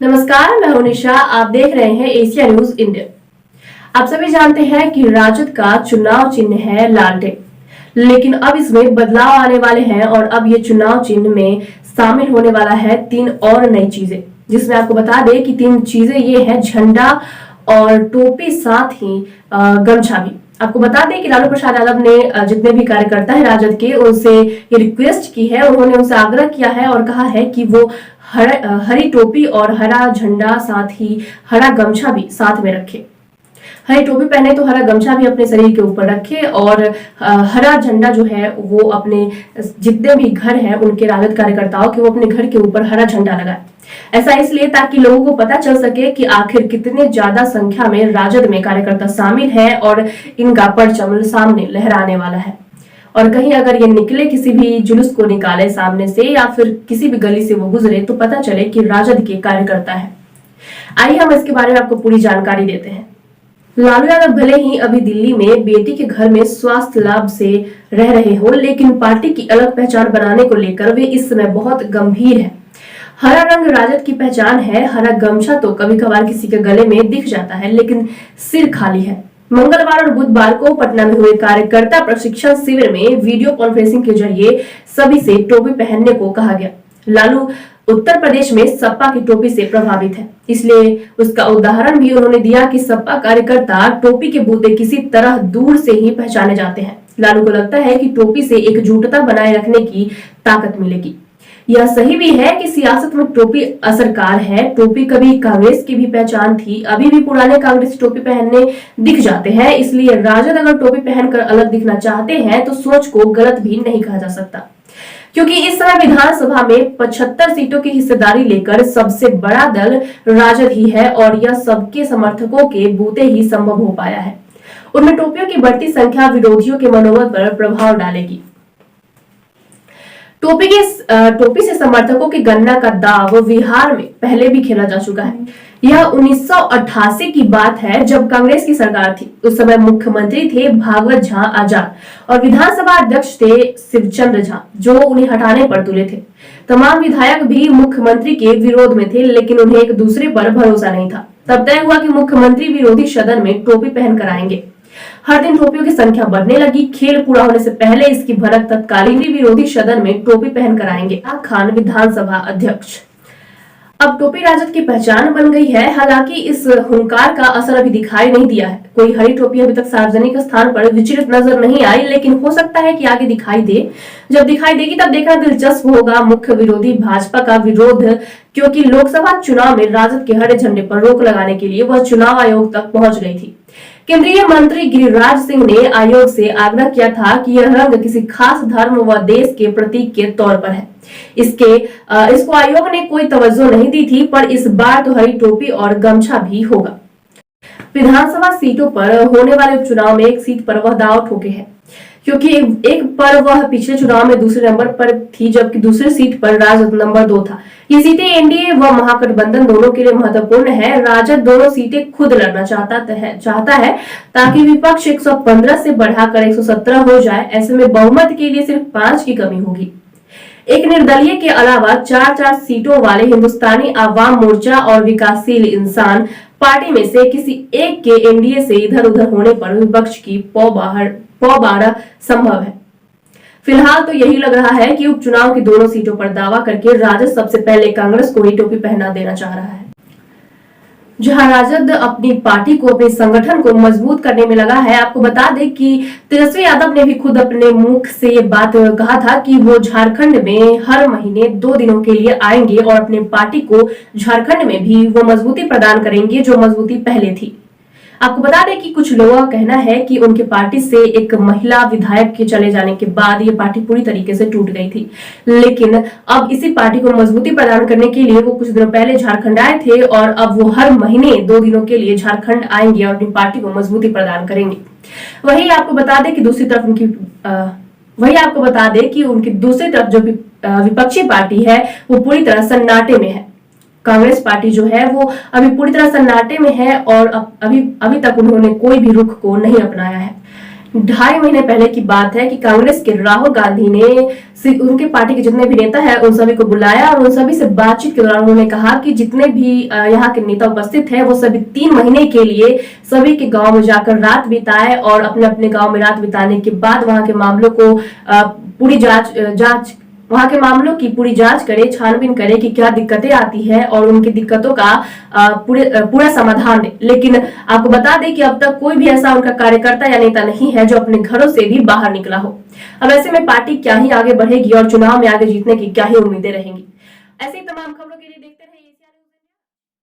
नमस्कार, मैं हूं निशा। आप देख रहे हैं एशिया न्यूज इंडिया। आप सभी जानते हैं कि राजद का चुनाव चिन्ह है लालटेन, लेकिन अब इसमें बदलाव आने वाले हैं और अब ये चुनाव चिन्ह में शामिल होने वाला है 3 और नई चीजें, जिसमें आपको बता दें कि 3 चीजें ये है झंडा और टोपी, साथ ही गमछा भी। आपको बता दें कि लालू प्रसाद यादव ने जितने भी कार्यकर्ता है राजद के, उनसे ये रिक्वेस्ट की है, उन्होंने उनसे आग्रह किया है और कहा है कि वो हरी टोपी और हरा झंडा, साथ ही हरा गमछा भी साथ में रखे। हरी टोपी पहने तो हरा गमछा भी अपने शरीर के ऊपर रखे और हरा झंडा जो है वो अपने जितने भी घर हैं उनके राजद कार्यकर्ताओं के, वो अपने घर के ऊपर हरा झंडा लगाए। ऐसा इसलिए ताकि लोगों को पता चल सके कि आखिर कितने ज्यादा संख्या में राजद में कार्यकर्ता शामिल है और इनका परचम सामने लहराने वाला है। और कहीं अगर ये निकले, किसी भी जुलूस को निकाले सामने से या फिर किसी भी गली से वो गुजरे, तो पता चले कि राजद के कार्यकर्ता है। आइए हम इसके बारे में आपको पूरी जानकारी देते हैं। लालू यादव भले ही अभी दिल्ली में बेटी के घर में स्वास्थ्य लाभ से रह रहे हो, लेकिन पार्टी की अलग पहचान बनाने को लेकर वे इस समय बहुत गंभीर है। हरा रंग राजद की पहचान है। हरा गमछा तो कभी कभार किसी के गले में दिख जाता है, लेकिन सिर खाली है। मंगलवार और बुधवार को पटना में हुए कार्यकर्ता प्रशिक्षण शिविर में वीडियो कॉन्फ्रेंसिंग के जरिए सभी से टोपी पहनने को कहा गया। लालू उत्तर प्रदेश में सपा की टोपी से प्रभावित है, इसलिए उसका उदाहरण भी उन्होंने दिया कि सपा कार्यकर्ता टोपी के बूते किसी तरह दूर से ही पहचाने जाते हैं। लालू को लगता है कि टोपी से एकजुटता बनाए रखने की ताकत मिलेगी। यह सही भी है कि सियासत में टोपी असरकार है। टोपी कभी कांग्रेस की भी पहचान थी, अभी भी पुराने कांग्रेस टोपी पहनने दिख जाते हैं। इसलिए राजद अगर टोपी पहनकर अलग दिखना चाहते हैं तो सोच को गलत भी नहीं कहा जा सकता, क्योंकि इस समय विधानसभा में 75 सीटों की हिस्सेदारी लेकर सबसे बड़ा दल राजद ही है और यह सबके समर्थकों के बूते ही संभव हो पाया है। उनमें टोपियों की बढ़ती संख्या विरोधियों के मनोबल पर प्रभाव डालेगी। टोपी से समर्थकों की गणना का दाव बिहार में पहले भी खेला जा चुका है। यह 1988 की बात है, जब कांग्रेस की सरकार थी। उस समय मुख्यमंत्री थे भागवत झा आजाद और विधानसभा अध्यक्ष थे शिवचंद्र झा, जो उन्हें हटाने पर तुले थे। तमाम विधायक भी मुख्यमंत्री के विरोध में थे, लेकिन उन्हें एक दूसरे पर भरोसा नहीं था। तब तय हुआ कि मुख्यमंत्री विरोधी सदन में टोपी पहनकर आएंगे। हर दिन टोपियों की संख्या बढ़ने लगी। खेल पूरा होने से पहले इसकी भनक तत्कालीन विरोधी सदन में टोपी पहनकर आएंगे खान विधानसभा अध्यक्ष। अब टोपी राजद की पहचान बन गई है। हालांकि इस हुंकार का असर अभी दिखाई नहीं दिया है। कोई हरी टोपी अभी तक सार्वजनिक स्थान पर विचलित नजर नहीं आई, लेकिन हो सकता है कि आगे दिखाई दे। जब दिखाई देगी तब देखना दिलचस्प होगा। मुख्य विरोधी भाजपा का विरोध, क्योंकि लोकसभा चुनाव में राजद के हरे झंडे पर रोक लगाने के लिए वह चुनाव आयोग तक पहुंच गई थी। केंद्रीय मंत्री गिरिराज सिंह ने आयोग से आग्रह किया था कि यह रंग किसी खास धर्म व देश के प्रतीक के तौर पर है। इसको आयोग ने कोई तवज्जो नहीं दी थी, पर इस बार तो हरी टोपी और गमछा भी होगा। विधानसभा सीटों पर होने वाले उपचुनाव में एक सीट पर वह दांव ठोके है, क्योंकि एक पर वह पिछले चुनाव में दूसरे नंबर पर थी, जबकि दूसरी सीट पर राजद नंबर 2 था। ये सीटें एनडीए व महागठबंधन दोनों के लिए महत्वपूर्ण है। राजद दोनों सीटें खुद लड़ना चाहता है ताकि विपक्ष 115 से बढ़ाकर 117 हो जाए। ऐसे में बहुमत के लिए सिर्फ 5 की कमी होगी। एक निर्दलीय के अलावा 4 सीटों वाले हिंदुस्तानी आवाम मोर्चा और विकासशील इंसान पार्टी में से किसी एक के एनडीए से इधर उधर होने पर विपक्ष की पौ बारह संभव है। फिलहाल तो यही लग रहा है कि उपचुनाव की दोनों सीटों पर दावा करके राजद सबसे पहले कांग्रेस को ही टोपी पहना देना चाह रहा है। जहां राजद अपनी पार्टी को, अपने संगठन को मजबूत करने में लगा है। आपको बता दें कि तेजस्वी यादव ने भी खुद अपने मुख से ये बात कहा था कि वो झारखंड में हर महीने 2 दिनों के लिए आएंगे और अपने पार्टी को झारखंड में भी वो मजबूती प्रदान करेंगे जो मजबूती पहले थी। आपको बता दें कि कुछ लोगों का कहना है कि उनके पार्टी से एक महिला विधायक के चले जाने के बाद ये पार्टी पूरी तरीके से टूट गई थी, लेकिन अब इसी पार्टी को मजबूती प्रदान करने के लिए वो कुछ दिनों पहले झारखंड आए थे और अब वो हर महीने 2 दिनों के लिए झारखंड आएंगे और अपनी पार्टी को मजबूती प्रदान करेंगे। वही आपको बता दें कि दूसरी तरफ जो विपक्षी पार्टी है वो पूरी तरह सन्नाटे में है। कांग्रेस पार्टी जो है वो अभी पूरी तरह सन्नाटे में है और अभी तक उन्होंने कोई भी रुख को नहीं अपनाया है। 2.5 महीने पहले की बात है कि कांग्रेस के राहुल गांधी ने उनके पार्टी के जितने भी नेता हैं उन सभी को बुलाया और उन सभी से बातचीत के दौरान उन्होंने कहा कि जितने भी यहाँ के नेता उपस्थित हैं वो सभी 3 महीने के लिए सभी के गांव में जाकर रात बिताए और अपने अपने गांव में रात बिताने के बाद वहां के मामलों को पूरी जांच वहां के मामलों की पूरी जांच करे, छानबीन करे कि क्या दिक्कतें आती है और उनकी दिक्कतों का पूरा समाधान दे। लेकिन आपको बता दें कि अब तक कोई भी ऐसा उनका कार्यकर्ता या नेता नहीं है जो अपने घरों से भी बाहर निकला हो। अब ऐसे में पार्टी क्या ही आगे बढ़ेगी और चुनाव में आगे जीतने की क्या ही उम्मीदें रहेंगी। ऐसे ही तमाम खबरों के लिए